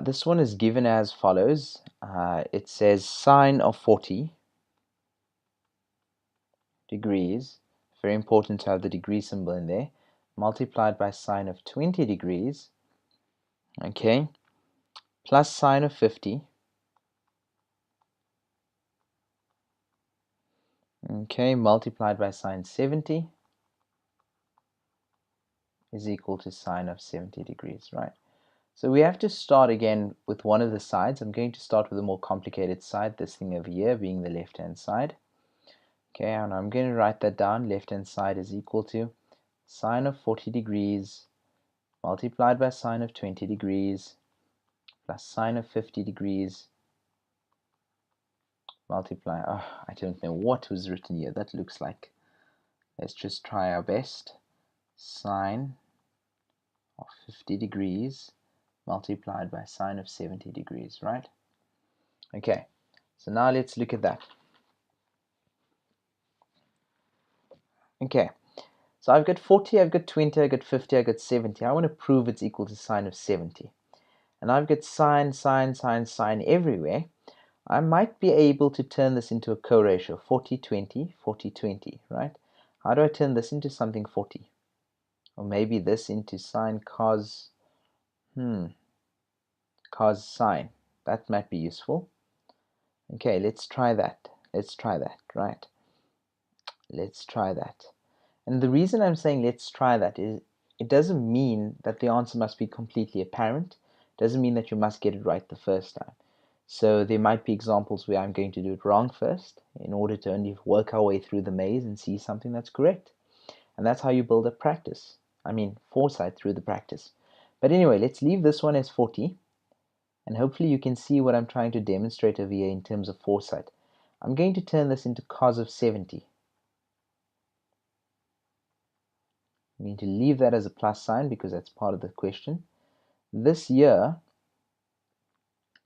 This one is given as follows. It says sine of 40 degrees, very important to have the degree symbol in there, multiplied by sine of 20 degrees, okay, plus sine of 50, okay, multiplied by sine 70 is equal to sine of 70 degrees, right? So we have to start again with one of the sides. I'm going to start with a more complicated side, this thing over here being the left-hand side. Okay, and I'm going to write that down. Left-hand side is equal to sine of 40 degrees multiplied by sine of 20 degrees plus sine of 50 degrees multiply, I don't know what was written here. That looks like, let's just try our best. Sine of 50 degrees multiplied by sine of 70 degrees, right? Okay, so now let's look at that. Okay, so I've got 40, I've got 20, I've got 50, I've got 70. I want to prove it's equal to sine of 70. And I've got sine, sine, sine, sine everywhere. I might be able to turn this into a co-ratio, 40, 20, 40, 20, right? How do I turn this into something 40? Or maybe this into sine cos, cos sine. That might be useful. Okay, let's try that. Let's try that, right? Let's try that. And the reason I'm saying let's try that is it doesn't mean that the answer must be completely apparent. It doesn't mean that you must get it right the first time. So there might be examples where I'm going to do it wrong first in order to only work our way through the maze and see something that's correct. And that's how you build up practice. I mean, foresight through the practice. But anyway, let's leave this one as 40. And hopefully you can see what I'm trying to demonstrate over here in terms of foresight. I'm going to turn this into cos of 70. I'm going to leave that as a plus sign because that's part of the question. This here,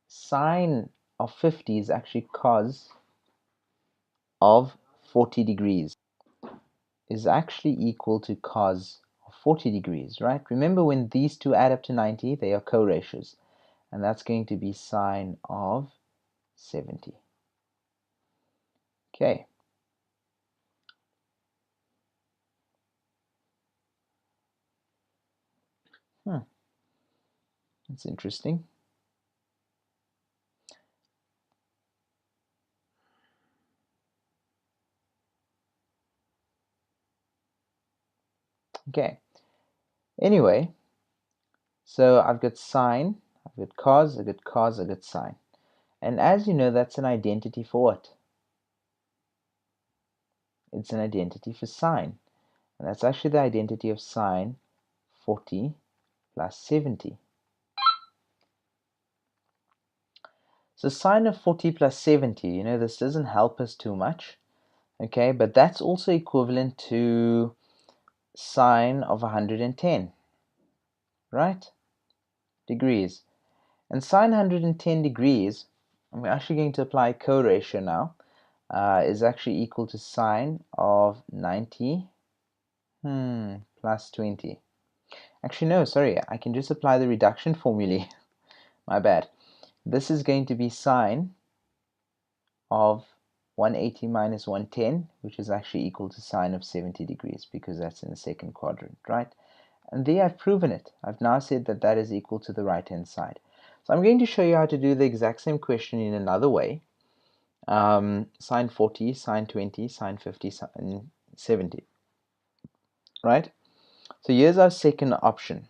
sine of 50 is actually cos of 40 degrees. Is actually equal to cos of 40 degrees, right? Remember, when these two add up to 90, they are co-ratios. And that's going to be sine of 70. Okay. That's interesting. Okay. Anyway, so I've got sine, I've got cos, I've got cos, I've got sine. And as you know, that's an identity for what? It's an identity for sine. And that's actually the identity of sine 40 plus 70. So sine of 40 plus 70, you know, this doesn't help us too much. Okay, but that's also equivalent to sine of 110, right? Degrees. And sine 110 degrees, I'm actually going to apply a co-ratio now, is actually equal to sine of 90 plus 20. Actually, no, sorry, I can just apply the reduction formulae. My bad. This is going to be sine of 180 minus 110, which is actually equal to sine of 70 degrees, because that's in the second quadrant, right? And there I've proven it. I've now said that that is equal to the right-hand side. So I'm going to show you how to do the exact same question in another way. Sine 40, sine 20, sine 50, sine 70, right? So here's our second option.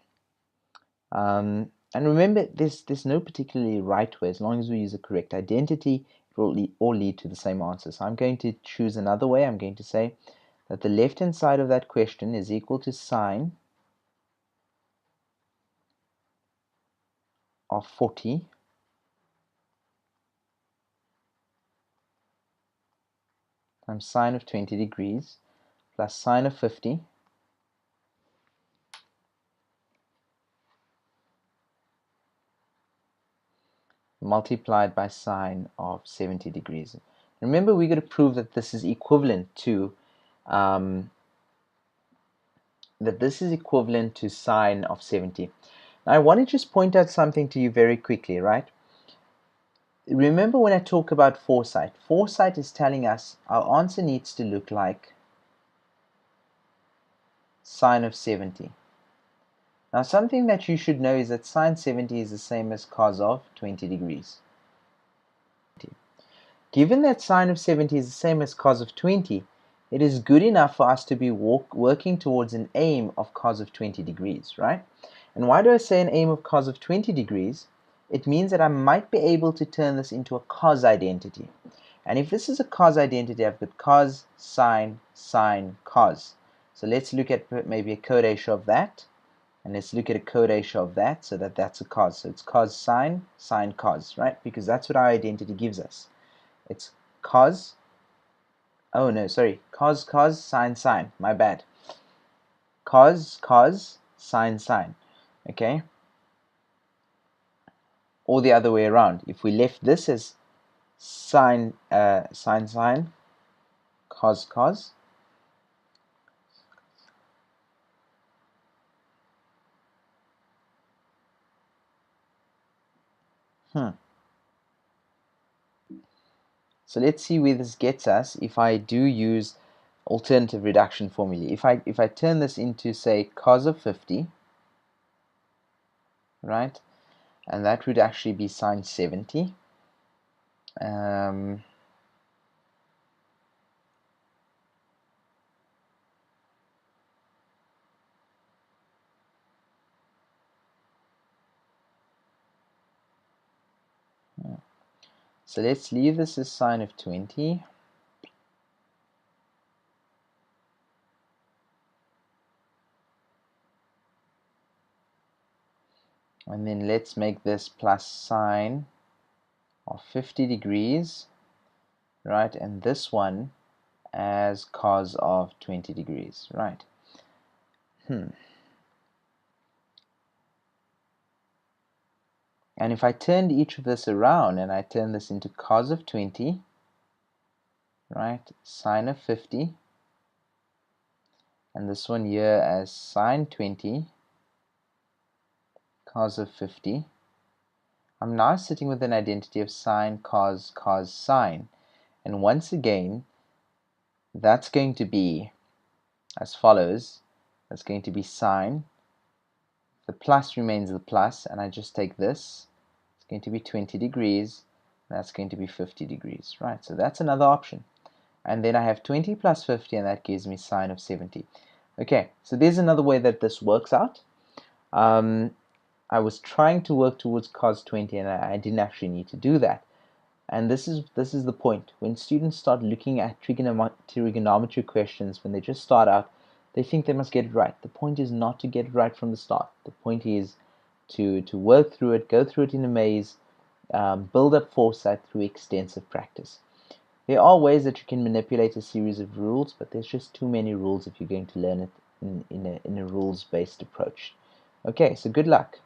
And remember, there's no particularly right way. As long as we use the correct identity, it will all lead to the same answer. So I'm going to choose another way. I'm going to say that the left-hand side of that question is equal to sine of 40 times sine of 20 degrees plus sine of 50 multiplied by sine of 70 degrees. Remember, we're going to prove that this is equivalent to sine of 70. Now, I want to just point out something to you very quickly, right? Remember when I talk about foresight? Foresight is telling us our answer needs to look like sine of 70. Now, something that you should know is that sine 70 is the same as cos of 20 degrees. Given that sine of 70 is the same as cos of 20, it is good enough for us to be working towards an aim of cos of 20 degrees, right? And why do I say an aim of cos of 20 degrees? It means that I might be able to turn this into a cos identity. And if this is a cos identity, I've got cos, sine, sine, cos. So let's look at maybe a codatio of that. And let's look at a codatio of that so that that's a cos. So it's cos, sine, sine, cos, right? Because that's what our identity gives us. It's cos, oh no, sorry, cos, cos, sine, sine, my bad. Cos, cos, sine, sine, okay? Or the other way around. If we left this as sine, sine, sine, cos, cos, So let's see where this gets us if I do use alternative reduction formulae. If I turn this into, say, cos of 50, right, and that would actually be sine 70. So let's leave this as sine of 20. And then let's make this plus sine of 50 degrees, right? And this one as cos of 20 degrees, right? And if I turned each of this around and I turn this into cos of 20, right, sine of 50, and this one here as sine 20, cos of 50, I'm now sitting with an identity of sine, cos, cos, sine. And once again, that's going to be as follows. That's going to be sine. The plus remains the plus, and I just take this. It's going to be 20 degrees, and that's going to be 50 degrees. Right, so that's another option. And then I have 20 plus 50, and that gives me sine of 70. Okay, so there's another way that this works out. I was trying to work towards cos 20, and I didn't actually need to do that. And this is the point. When students start looking at trigonometry questions, when they just start out, they think they must get it right. The point is not to get it right from the start. The point is to work through it, go through it in a maze, build up foresight through extensive practice. There are ways that you can manipulate a series of rules, but there's just too many rules if you're going to learn it in a rules-based approach. Okay, so good luck.